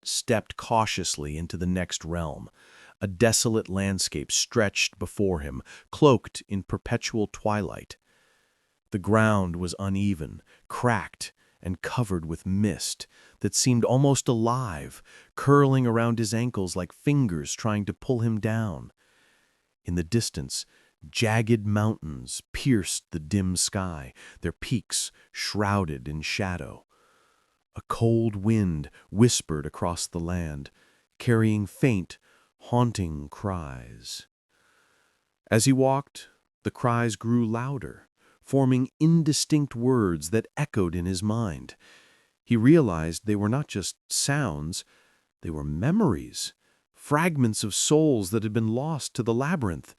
stepped cautiously into the next realm. A desolate landscape stretched before him, cloaked in perpetual twilight. The ground was uneven, cracked, and covered with mist that seemed almost alive, curling around his ankles like fingers trying to pull him down. In the distance, jagged mountains pierced the dim sky, their peaks shrouded in shadow. A cold wind whispered across the land, carrying faint, haunting cries. As he walked, the cries grew louder, forming indistinct words that echoed in his mind. He realized they were not just sounds, they were memories, fragments of souls that had been lost to the labyrinth.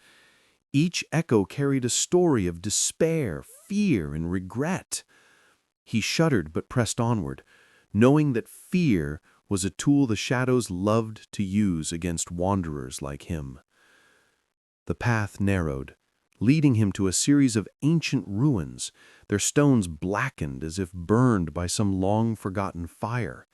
Each echo carried a story of despair, fear, and regret. He shuddered but pressed onward, knowing that fear was a tool the shadows loved to use against wanderers like him. The path narrowed, leading him to a series of ancient ruins, their stones blackened as if burned by some long-forgotten fire.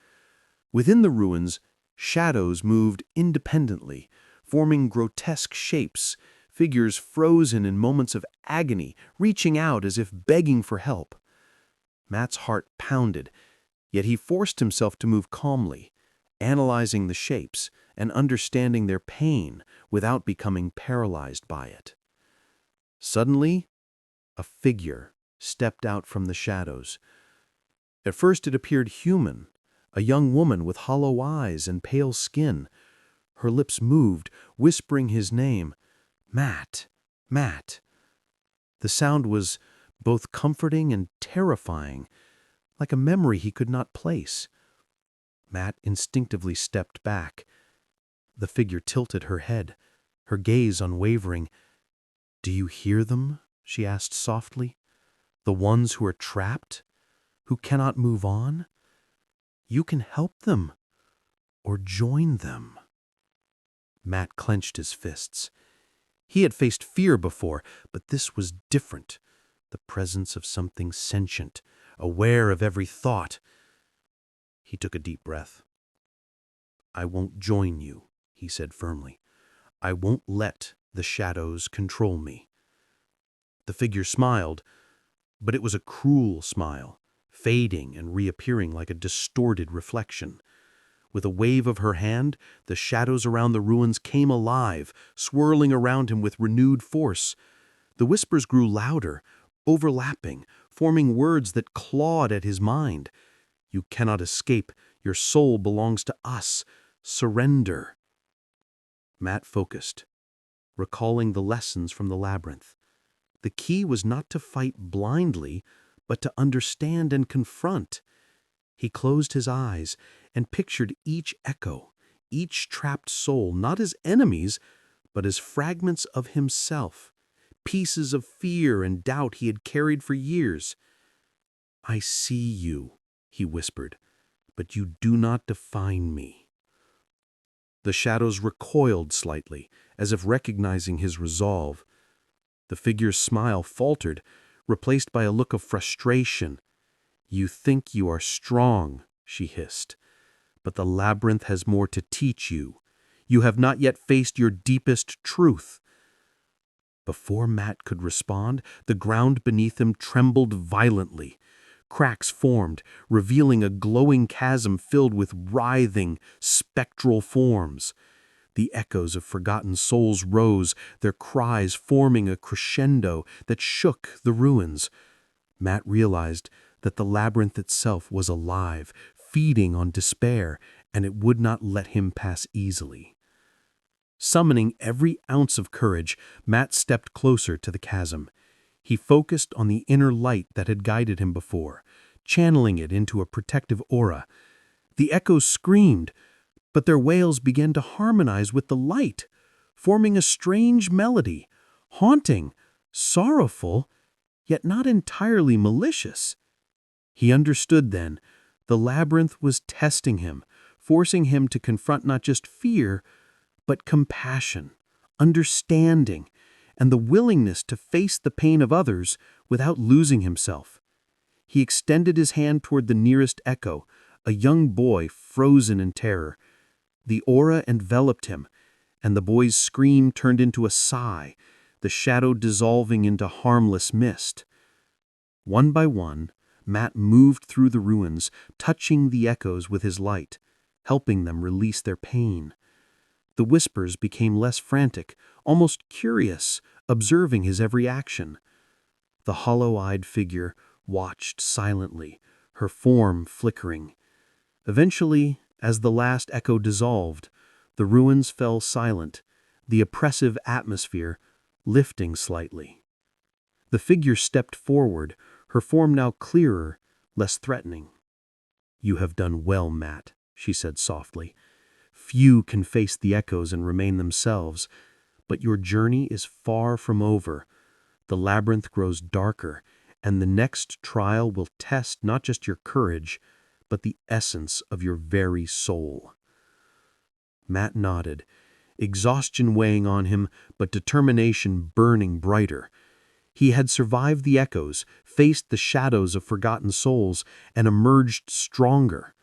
Within the ruins, shadows moved independently, forming grotesque shapes, figures frozen in moments of agony, reaching out as if begging for help. Matt's heart pounded, yet he forced himself to move calmly, analyzing the shapes and understanding their pain without becoming paralyzed by it. Suddenly, a figure stepped out from the shadows. At first it appeared human, a young woman with hollow eyes and pale skin. Her lips moved, whispering his name, "Matt, Matt." The sound was both comforting and terrifying, like a memory he could not place. Matt instinctively stepped back. The figure tilted her head, her gaze unwavering. "Do you hear them?" she asked softly. "The ones who are trapped, who cannot move on? You can help them, or join them." Matt clenched his fists. He had faced fear before, but this was different. The presence of something sentient, aware of every thought. He took a deep breath. "I won't join you," he said firmly. "I won't let the shadows control me." The figure smiled, but it was a cruel smile, fading and reappearing like a distorted reflection. With a wave of her hand, the shadows around the ruins came alive, swirling around him with renewed force. The whispers grew louder, overlapping, forming words that clawed at his mind. "You cannot escape. Your soul belongs to us. Surrender." Matt focused, recalling the lessons from the labyrinth. The key was not to fight blindly, but to understand and confront. He closed his eyes and pictured each echo, each trapped soul, not as enemies, but as fragments of himself, pieces of fear and doubt he had carried for years. "I see you," he whispered, "but you do not define me." The shadows recoiled slightly, as if recognizing his resolve. The figure's smile faltered, replaced by a look of frustration. "You think you are strong," she hissed, "but the labyrinth has more to teach you. You have not yet faced your deepest truth." Before Matt could respond, the ground beneath him trembled violently. Cracks formed, revealing a glowing chasm filled with writhing, spectral forms. The echoes of forgotten souls rose, their cries forming a crescendo that shook the ruins. Matt realized that the labyrinth itself was alive, feeding on despair, and it would not let him pass easily. Summoning every ounce of courage, Matt stepped closer to the chasm. He focused on the inner light that had guided him before, channeling it into a protective aura. The echoes screamed, but their wails began to harmonize with the light, forming a strange melody, haunting, sorrowful, yet not entirely malicious. He understood then. The labyrinth was testing him, forcing him to confront not just fear, but compassion, understanding, and the willingness to face the pain of others without losing himself. He extended his hand toward the nearest echo, a young boy frozen in terror. The aura enveloped him, and the boy's scream turned into a sigh, the shadow dissolving into harmless mist. One by one, Matt moved through the ruins, touching the echoes with his light, helping them release their pain. The whispers became less frantic, almost curious, observing his every action. The hollow-eyed figure watched silently, her form flickering. Eventually, as the last echo dissolved, the ruins fell silent, the oppressive atmosphere lifting slightly. The figure stepped forward, her form now clearer, less threatening. "You have done well, Matt," she said softly. "Few can face the echoes and remain themselves, but your journey is far from over. The labyrinth grows darker, and the next trial will test not just your courage, but the essence of your very soul." Matt nodded, exhaustion weighing on him, but determination burning brighter. He had survived the echoes, faced the shadows of forgotten souls, and emerged stronger.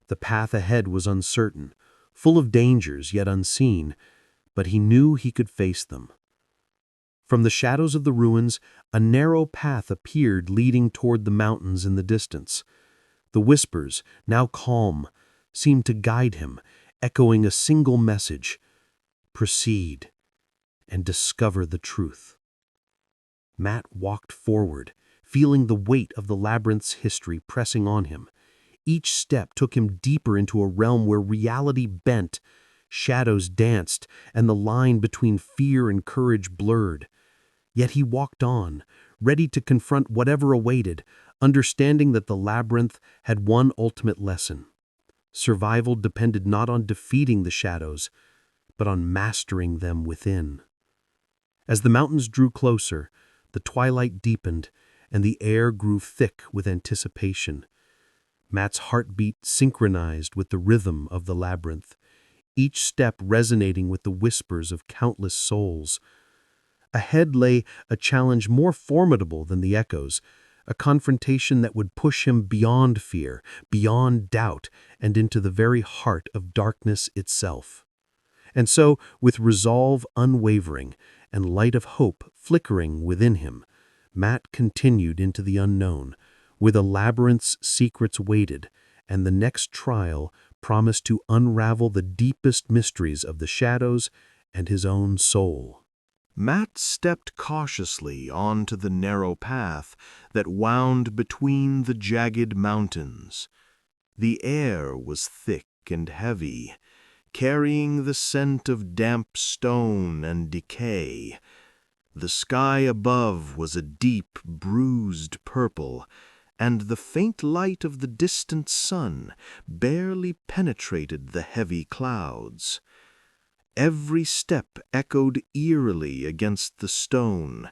The path ahead was uncertain, full of dangers yet unseen, but he knew he could face them. From the shadows of the ruins, a narrow path appeared leading toward the mountains in the distance. The whispers, now calm, seemed to guide him, echoing a single message: proceed and discover the truth. Matt walked forward, feeling the weight of the labyrinth's history pressing on him. Each step took him deeper into a realm where reality bent, shadows danced, and the line between fear and courage blurred. Yet he walked on, ready to confront whatever awaited, understanding that the labyrinth had one ultimate lesson. Survival depended not on defeating the shadows, but on mastering them within. As the mountains drew closer, the twilight deepened, and the air grew thick with anticipation. Matt's heartbeat synchronized with the rhythm of the labyrinth, each step resonating with the whispers of countless souls. Ahead lay a challenge more formidable than the echoes, a confrontation that would push him beyond fear, beyond doubt, and into the very heart of darkness itself. And so, with resolve unwavering and light of hope flickering within him, Matt continued into the unknown, where the labyrinth's secrets waited, and the next trial promised to unravel the deepest mysteries of the shadows and his own soul. Matt stepped cautiously onto the narrow path that wound between the jagged mountains. The air was thick and heavy, carrying the scent of damp stone and decay. The sky above was a deep, bruised purple, and the faint light of the distant sun barely penetrated the heavy clouds. Every step echoed eerily against the stone,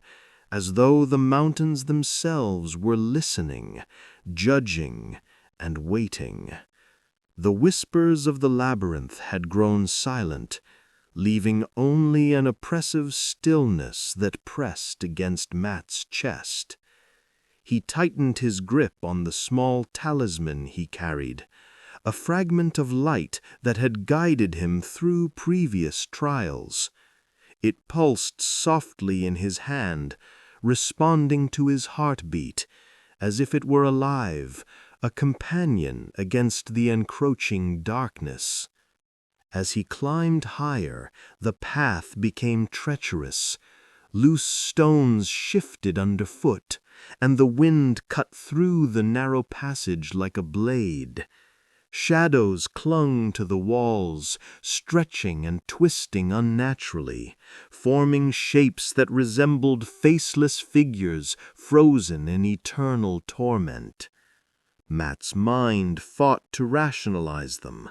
as though the mountains themselves were listening, judging, and waiting. The whispers of the labyrinth had grown silent, leaving only an oppressive stillness that pressed against Matt's chest. He tightened his grip on the small talisman he carried, a fragment of light that had guided him through previous trials. It pulsed softly in his hand, responding to his heartbeat, as if it were alive, a companion against the encroaching darkness. As he climbed higher, the path became treacherous. Loose stones shifted underfoot, and the wind cut through the narrow passage like a blade. Shadows clung to the walls, stretching and twisting unnaturally, forming shapes that resembled faceless figures frozen in eternal torment. Matt's mind fought to rationalize them,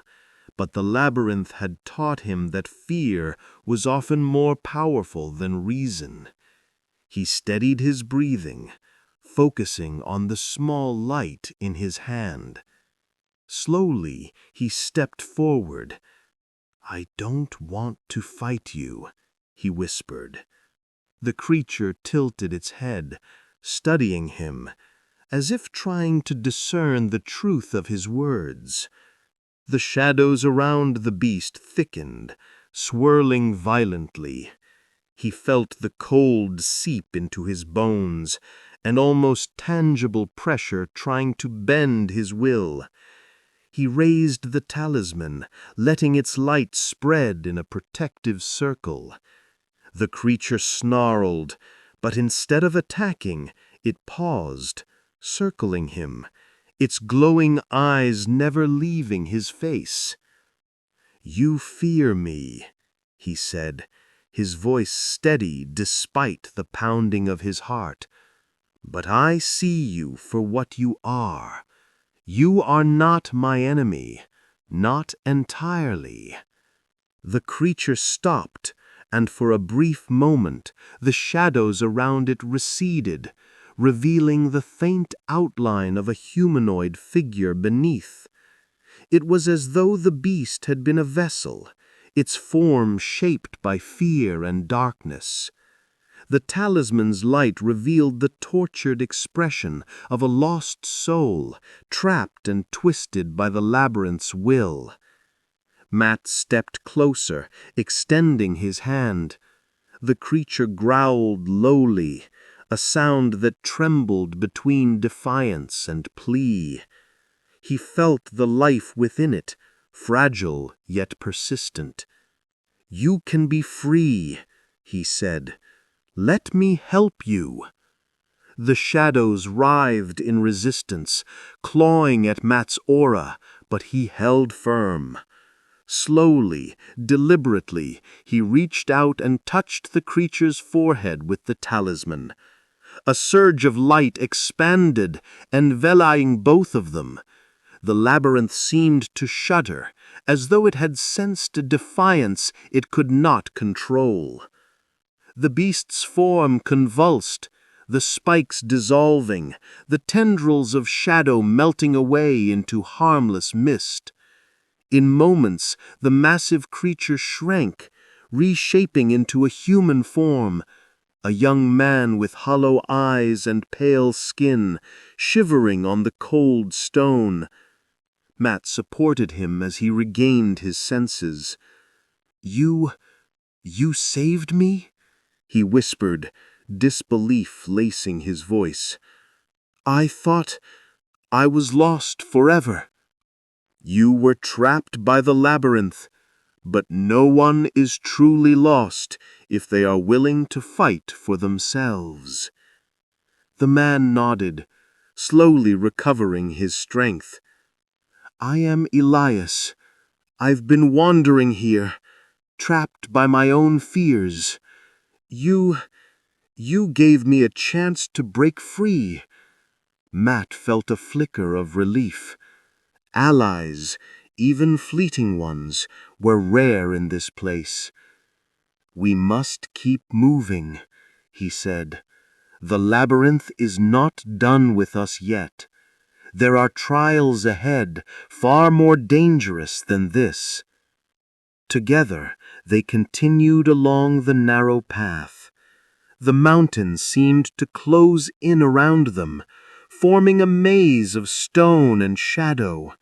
but the labyrinth had taught him that fear was often more powerful than reason. He steadied his breathing, focusing on the small light in his hand. Slowly, he stepped forward. "I don't want to fight you," he whispered. The creature tilted its head, studying him, as if trying to discern the truth of his words. The shadows around the beast thickened, swirling violently. He felt the cold seep into his bones, an almost tangible pressure trying to bend his will. He raised the talisman, letting its light spread in a protective circle. The creature snarled, but instead of attacking, it paused, circling him, its glowing eyes never leaving his face. "You fear me," he said, his voice steady despite the pounding of his heart. "But I see you for what you are. You are not my enemy, not entirely." The creature stopped, and for a brief moment the shadows around it receded, revealing the faint outline of a humanoid figure beneath. It was as though the beast had been a vessel, its form shaped by fear and darkness. The talisman's light revealed the tortured expression of a lost soul, trapped and twisted by the labyrinth's will. Matt stepped closer, extending his hand. The creature growled lowly, a sound that trembled between defiance and plea. He felt the life within it, fragile yet persistent. "You can be free," he said. "Let me help you." The shadows writhed in resistance, clawing at Matt's aura, but he held firm. Slowly, deliberately, he reached out and touched the creature's forehead with the talisman. A surge of light expanded, enveloping both of them. The labyrinth seemed to shudder, as though it had sensed a defiance it could not control. The beast's form convulsed, the spikes dissolving, the tendrils of shadow melting away into harmless mist. In moments, the massive creature shrank, reshaping into a human form, a young man with hollow eyes and pale skin, shivering on the cold stone. Matt supported him as he regained his senses. You saved me?" he whispered, disbelief lacing his voice. "I thought I was lost forever." "You were trapped by the labyrinth, but no one is truly lost if they are willing to fight for themselves." The man nodded, slowly recovering his strength. "I am Elias. I've been wandering here, trapped by my own fears. You gave me a chance to break free." Matt felt a flicker of relief. Allies, even fleeting ones, were rare in this place. "We must keep moving," he said. "The labyrinth is not done with us yet. There are trials ahead, far more dangerous than this." Together, they continued along the narrow path. The mountains seemed to close in around them, forming a maze of stone and shadow.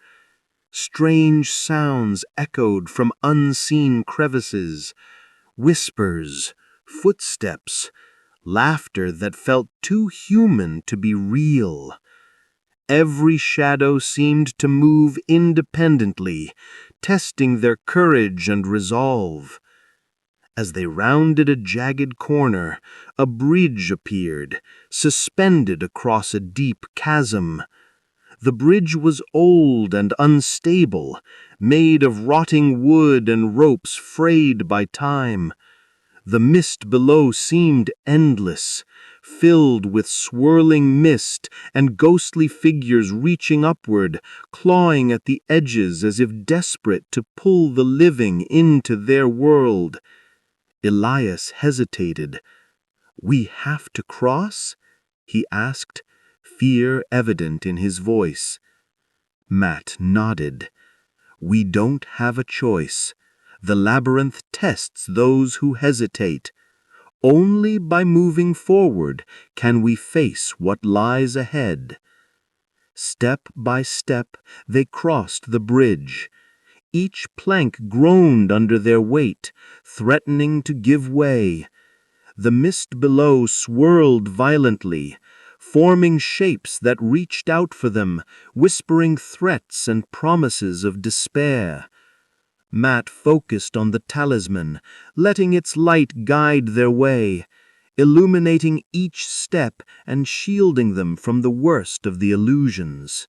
Strange sounds echoed from unseen crevices, whispers, footsteps, laughter that felt too human to be real. Every shadow seemed to move independently, testing their courage and resolve. As they rounded a jagged corner, a bridge appeared, suspended across a deep chasm. The bridge was old and unstable, made of rotting wood and ropes frayed by time. The mist below seemed endless, filled with swirling mist and ghostly figures reaching upward, clawing at the edges as if desperate to pull the living into their world. Elias hesitated. "We have to cross?" he asked, fear evident in his voice. Matt nodded. "We don't have a choice. The labyrinth tests those who hesitate. Only by moving forward can we face what lies ahead." Step by step, they crossed the bridge. Each plank groaned under their weight, threatening to give way. The mist below swirled violently, forming shapes that reached out for them, whispering threats and promises of despair. Matt focused on the talisman, letting its light guide their way, illuminating each step and shielding them from the worst of the illusions.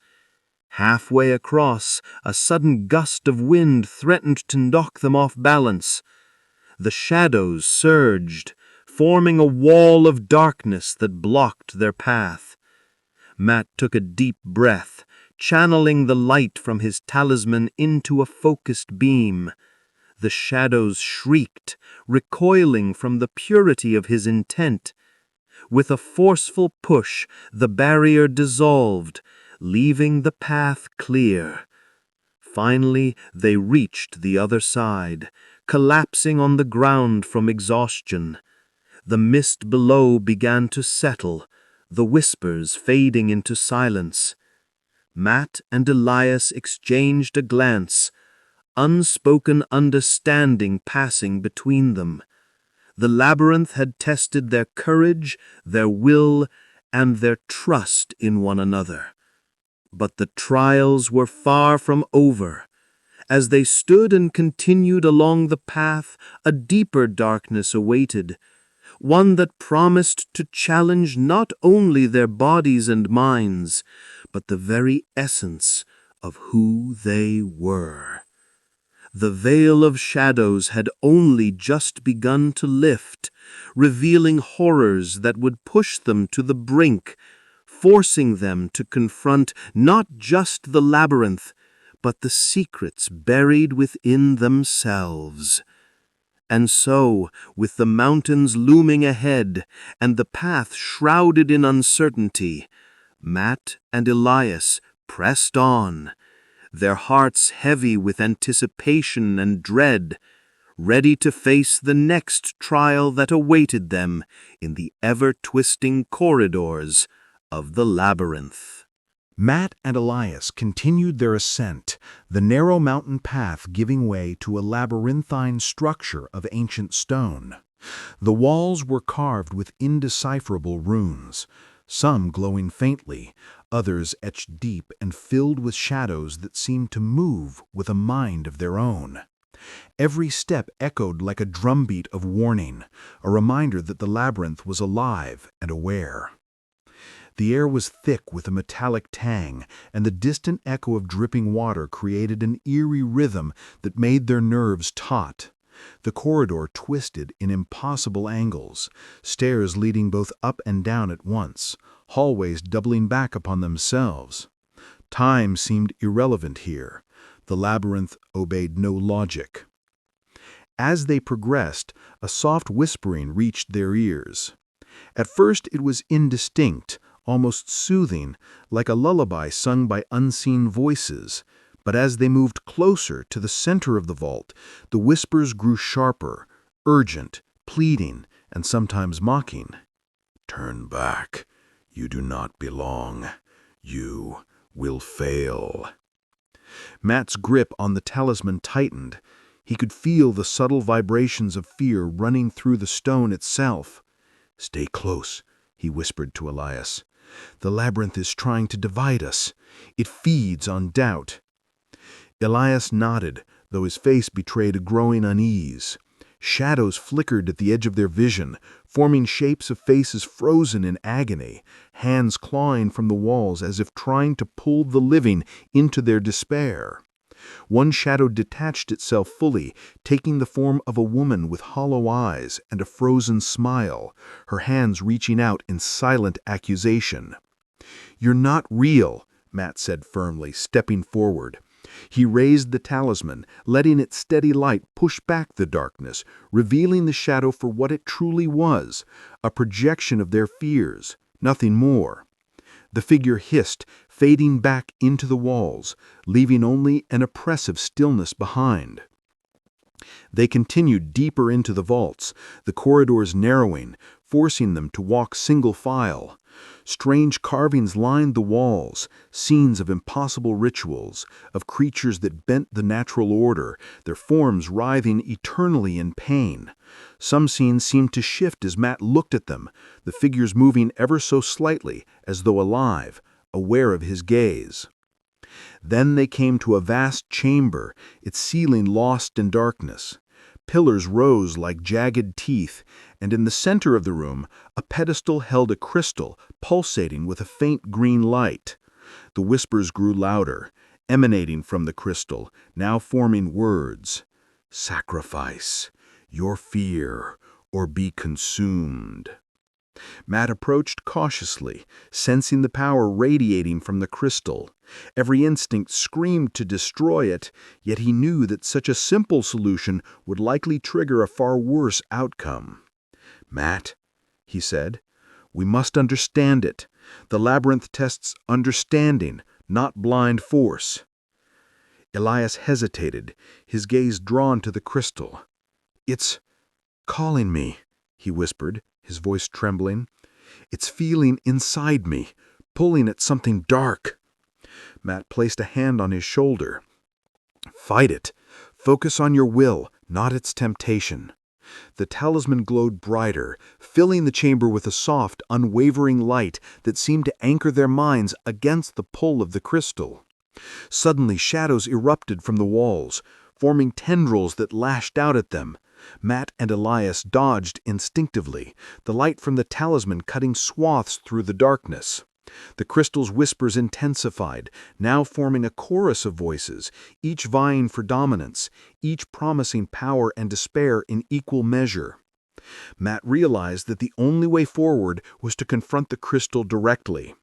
Halfway across, a sudden gust of wind threatened to knock them off balance. The shadows surged, forming a wall of darkness that blocked their path. Matt took a deep breath, channeling the light from his talisman into a focused beam. The shadows shrieked, recoiling from the purity of his intent. With a forceful push, the barrier dissolved, leaving the path clear. Finally, they reached the other side, collapsing on the ground from exhaustion. The mist below began to settle, the whispers fading into silence. Matt and Elias exchanged a glance, unspoken understanding passing between them. The labyrinth had tested their courage, their will, and their trust in one another. But the trials were far from over. As they stood and continued along the path, a deeper darkness awaited, one that promised to challenge not only their bodies and minds, but the very essence of who they were. The veil of shadows had only just begun to lift, revealing horrors that would push them to the brink, forcing them to confront not just the labyrinth, but the secrets buried within themselves. And so, with the mountains looming ahead and the path shrouded in uncertainty, Matt and Elias pressed on, their hearts heavy with anticipation and dread, ready to face the next trial that awaited them in the ever-twisting corridors of the labyrinth. Matt and Elias continued their ascent, the narrow mountain path giving way to a labyrinthine structure of ancient stone. The walls were carved with indecipherable runes, some glowing faintly, others etched deep and filled with shadows that seemed to move with a mind of their own. Every step echoed like a drumbeat of warning, a reminder that the labyrinth was alive and aware. The air was thick with a metallic tang, and the distant echo of dripping water created an eerie rhythm that made their nerves taut. The corridor twisted in impossible angles, stairs leading both up and down at once, hallways doubling back upon themselves. Time seemed irrelevant here. The labyrinth obeyed no logic. As they progressed, a soft whispering reached their ears. At first it was indistinct, almost soothing, like a lullaby sung by unseen voices. But as they moved closer to the center of the vault, the whispers grew sharper, urgent, pleading, and sometimes mocking. "Turn back. You do not belong. You will fail." Matt's grip on the talisman tightened. He could feel the subtle vibrations of fear running through the stone itself. "Stay close," he whispered to Elias. "The labyrinth is trying to divide us. It feeds on doubt." Elias nodded, though his face betrayed a growing unease. Shadows flickered at the edge of their vision, forming shapes of faces frozen in agony, hands clawing from the walls as if trying to pull the living into their despair. One shadow detached itself fully, taking the form of a woman with hollow eyes and a frozen smile, her hands reaching out in silent accusation. "You're not real," Matt said firmly, stepping forward. He raised the talisman, letting its steady light push back the darkness, revealing the shadow for what it truly was, a projection of their fears, nothing more. The figure hissed, fading back into the walls, leaving only an oppressive stillness behind. They continued deeper into the vaults, the corridors narrowing, forcing them to walk single file. Strange carvings lined the walls, scenes of impossible rituals, of creatures that bent the natural order, their forms writhing eternally in pain. Some scenes seemed to shift as Matt looked at them, the figures moving ever so slightly, as though alive, aware of his gaze. Then they came to a vast chamber, its ceiling lost in darkness. Pillars rose like jagged teeth, and in the center of the room, a pedestal held a crystal pulsating with a faint green light. The whispers grew louder, emanating from the crystal, now forming words. Sacrifice your fear, or be consumed. Matt approached cautiously, sensing the power radiating from the crystal. Every instinct screamed to destroy it, yet he knew that such a simple solution would likely trigger a far worse outcome. "Matt," he said, "we must understand it. The labyrinth tests understanding, not blind force." Elias hesitated, his gaze drawn to the crystal. "It's calling me," he whispered, his voice trembling. "It's feeling inside me, pulling at something dark." Matt placed a hand on his shoulder. "Fight it. Focus on your will, not its temptation." The talisman glowed brighter, filling the chamber with a soft, unwavering light that seemed to anchor their minds against the pull of the crystal. Suddenly, shadows erupted from the walls, forming tendrils that lashed out at them. Matt and Elias dodged instinctively, the light from the talisman cutting swaths through the darkness. The crystal's whispers intensified, now forming a chorus of voices, each vying for dominance, each promising power and despair in equal measure. Matt realized that the only way forward was to confront the crystal directly.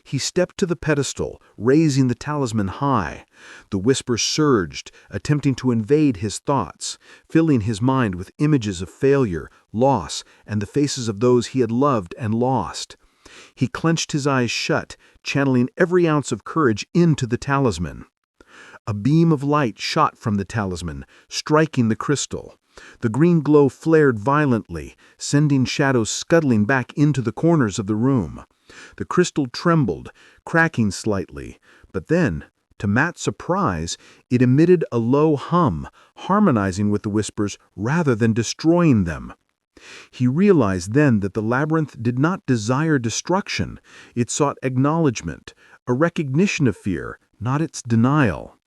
He stepped to the pedestal, raising the talisman high. The whispers surged, attempting to invade his thoughts, filling his mind with images of failure, loss, and the faces of those he had loved and lost. He clenched his eyes shut, channeling every ounce of courage into the talisman. A beam of light shot from the talisman, striking the crystal. The green glow flared violently, sending shadows scuttling back into the corners of the room. The crystal trembled, cracking slightly, but then, to Matt's surprise, it emitted a low hum, harmonizing with the whispers rather than destroying them. He realized then that the labyrinth did not desire destruction. It sought acknowledgement, a recognition of fear, not its denial.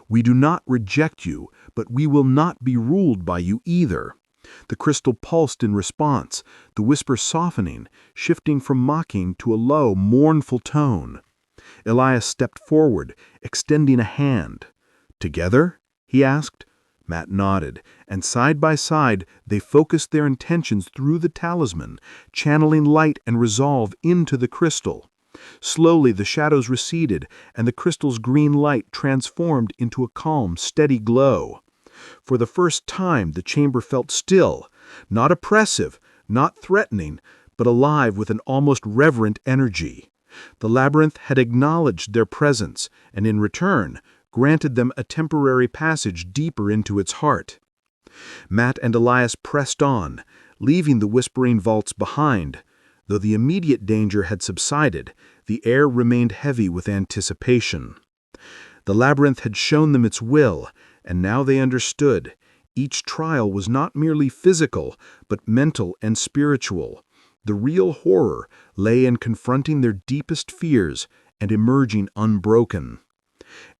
"We do not reject you, but we will not be ruled by you either." The crystal pulsed in response, the whisper softening, shifting from mocking to a low, mournful tone. Elias stepped forward, extending a hand. "Together?" he asked. Matt nodded, and side by side they focused their intentions through the talisman, channeling light and resolve into the crystal. Slowly the shadows receded, and the crystal's green light transformed into a calm, steady glow. For the first time the chamber felt still, not oppressive, not threatening, but alive with an almost reverent energy. The labyrinth had acknowledged their presence, and in return, granted them a temporary passage deeper into its heart. Matt and Elias pressed on, leaving the whispering vaults behind. Though the immediate danger had subsided, the air remained heavy with anticipation. The labyrinth had shown them its will, and now they understood. Each trial was not merely physical, but mental and spiritual. The real horror lay in confronting their deepest fears and emerging unbroken.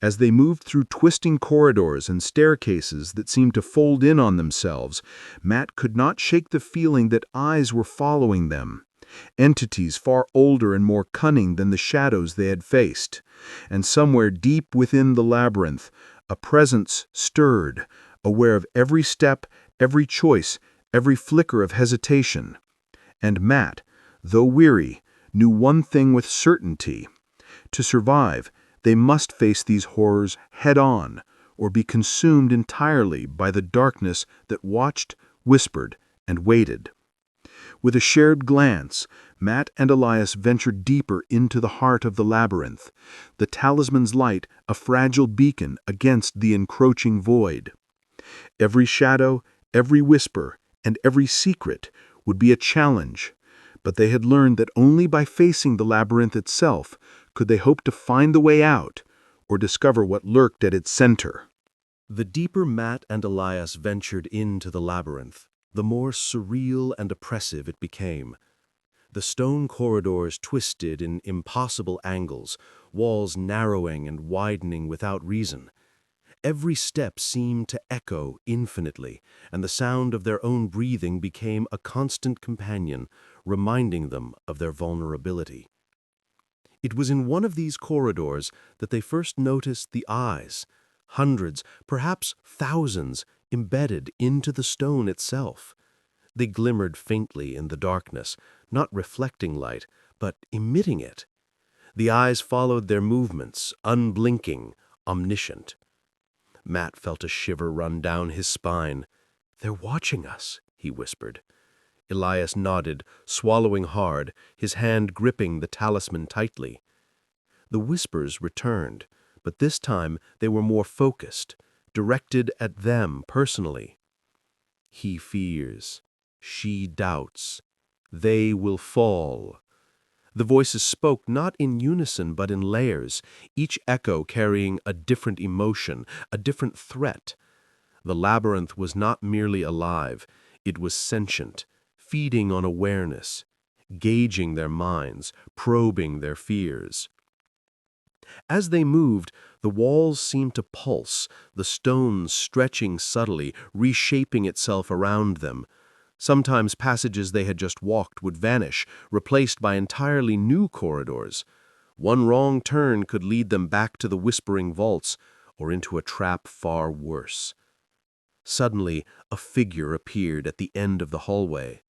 As they moved through twisting corridors and staircases that seemed to fold in on themselves, Matt could not shake the feeling that eyes were following them. Entities far older and more cunning than the shadows they had faced. And somewhere deep within the labyrinth, a presence stirred, aware of every step, every choice, every flicker of hesitation. And Matt, though weary, knew one thing with certainty. To survive, they must face these horrors head-on, or be consumed entirely by the darkness that watched, whispered, and waited. With a shared glance, Matt and Elias ventured deeper into the heart of the labyrinth, the talisman's light a fragile beacon against the encroaching void. Every shadow, every whisper, and every secret would be a challenge, But they had learned that only by facing the labyrinth itself could they hope to find the way out or discover what lurked at its center. The deeper Matt and Elias ventured into the labyrinth, the more surreal and oppressive it became. The stone corridors twisted in impossible angles, walls narrowing and widening without reason. Every step seemed to echo infinitely, and the sound of their own breathing became a constant companion, reminding them of their vulnerability. It was in one of these corridors that they first noticed the eyes, hundreds, perhaps thousands, embedded into the stone itself. They glimmered faintly in the darkness, not reflecting light, but emitting it. The eyes followed their movements, unblinking, omniscient. Matt felt a shiver run down his spine. "They're watching us," he whispered. Elias nodded, swallowing hard, his hand gripping the talisman tightly. The whispers returned, but this time they were more focused, directed at them personally. "He fears. She doubts. They will fall." The voices spoke not in unison but in layers, each echo carrying a different emotion, a different threat. The labyrinth was not merely alive, it was sentient, feeding on awareness, gauging their minds, probing their fears. As they moved, the walls seemed to pulse, the stone stretching subtly, reshaping itself around them. Sometimes passages they had just walked would vanish, replaced by entirely new corridors. One wrong turn could lead them back to the whispering vaults, or into a trap far worse. Suddenly, a figure appeared at the end of the hallway.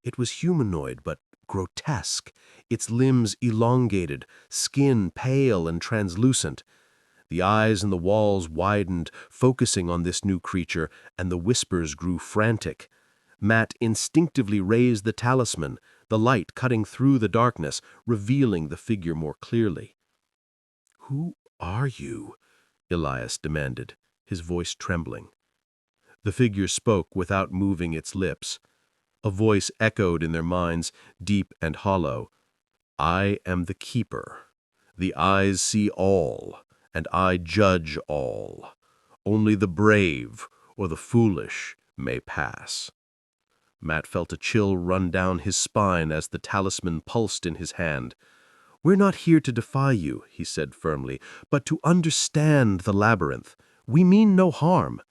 It was humanoid, but grotesque, its limbs elongated, skin pale and translucent. The eyes in the walls widened, focusing on this new creature, and the whispers grew frantic. Matt instinctively raised the talisman, the light cutting through the darkness, revealing the figure more clearly. "Who are you?" Elias demanded, his voice trembling. The figure spoke without moving its lips. A voice echoed in their minds, deep and hollow. "I am the Keeper. The eyes see all, and I judge all. Only the brave or the foolish may pass." Matt felt a chill run down his spine as the talisman pulsed in his hand. "We're not here to defy you," he said firmly, "but to understand the labyrinth. We mean no harm."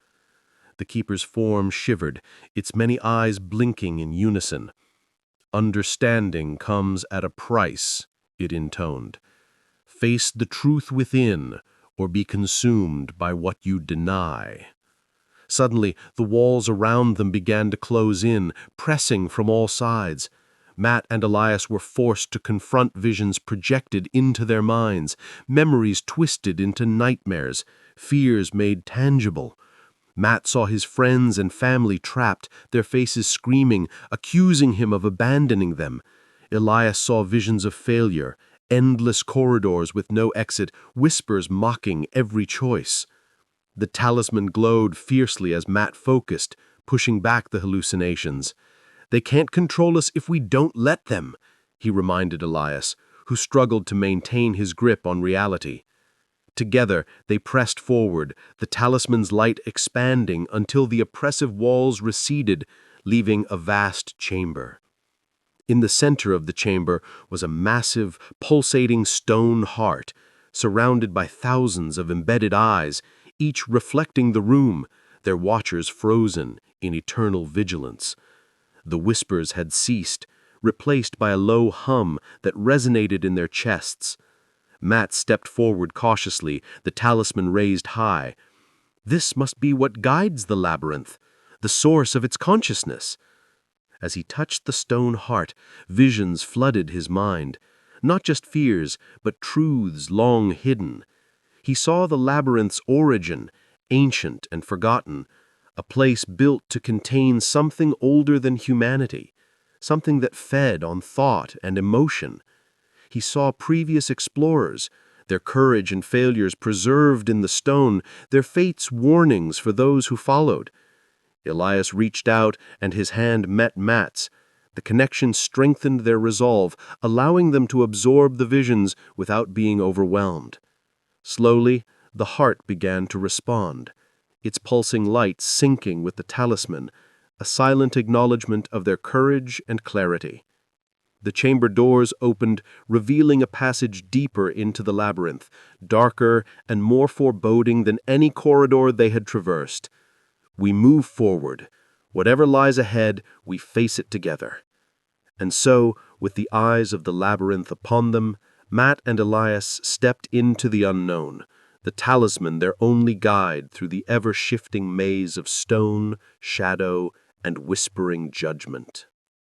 The Keeper's form shivered, its many eyes blinking in unison. "Understanding comes at a price," it intoned. "Face the truth within, or be consumed by what you deny." Suddenly, the walls around them began to close in, pressing from all sides. Matt and Elias were forced to confront visions projected into their minds, memories twisted into nightmares, fears made tangible. Matt saw his friends and family trapped, their faces screaming, accusing him of abandoning them. Elias saw visions of failure, endless corridors with no exit, whispers mocking every choice. The talisman glowed fiercely as Matt focused, pushing back the hallucinations. "They can't control us if we don't let them," he reminded Elias, who struggled to maintain his grip on reality. Together, they pressed forward, the talisman's light expanding until the oppressive walls receded, leaving a vast chamber. In the center of the chamber was a massive, pulsating stone heart, surrounded by thousands of embedded eyes, each reflecting the room, their watchers frozen in eternal vigilance. The whispers had ceased, replaced by a low hum that resonated in their chests. Matt stepped forward cautiously, the talisman raised high. This must be what guides the labyrinth, the source of its consciousness. As he touched the stone heart, visions flooded his mind, not just fears, but truths long hidden. He saw the labyrinth's origin, ancient and forgotten, a place built to contain something older than humanity, something that fed on thought and emotion. He saw previous explorers, their courage and failures preserved in the stone, their fates warnings for those who followed. Elias reached out, and his hand met Matt's. The connection strengthened their resolve, allowing them to absorb the visions without being overwhelmed. Slowly, the heart began to respond, its pulsing light syncing with the talisman, a silent acknowledgement of their courage and clarity. The chamber doors opened, revealing a passage deeper into the labyrinth, darker and more foreboding than any corridor they had traversed. We move forward. Whatever lies ahead, we face it together. And so, with the eyes of the labyrinth upon them, Matt and Elias stepped into the unknown, the talisman their only guide through the ever-shifting maze of stone, shadow, and whispering judgment.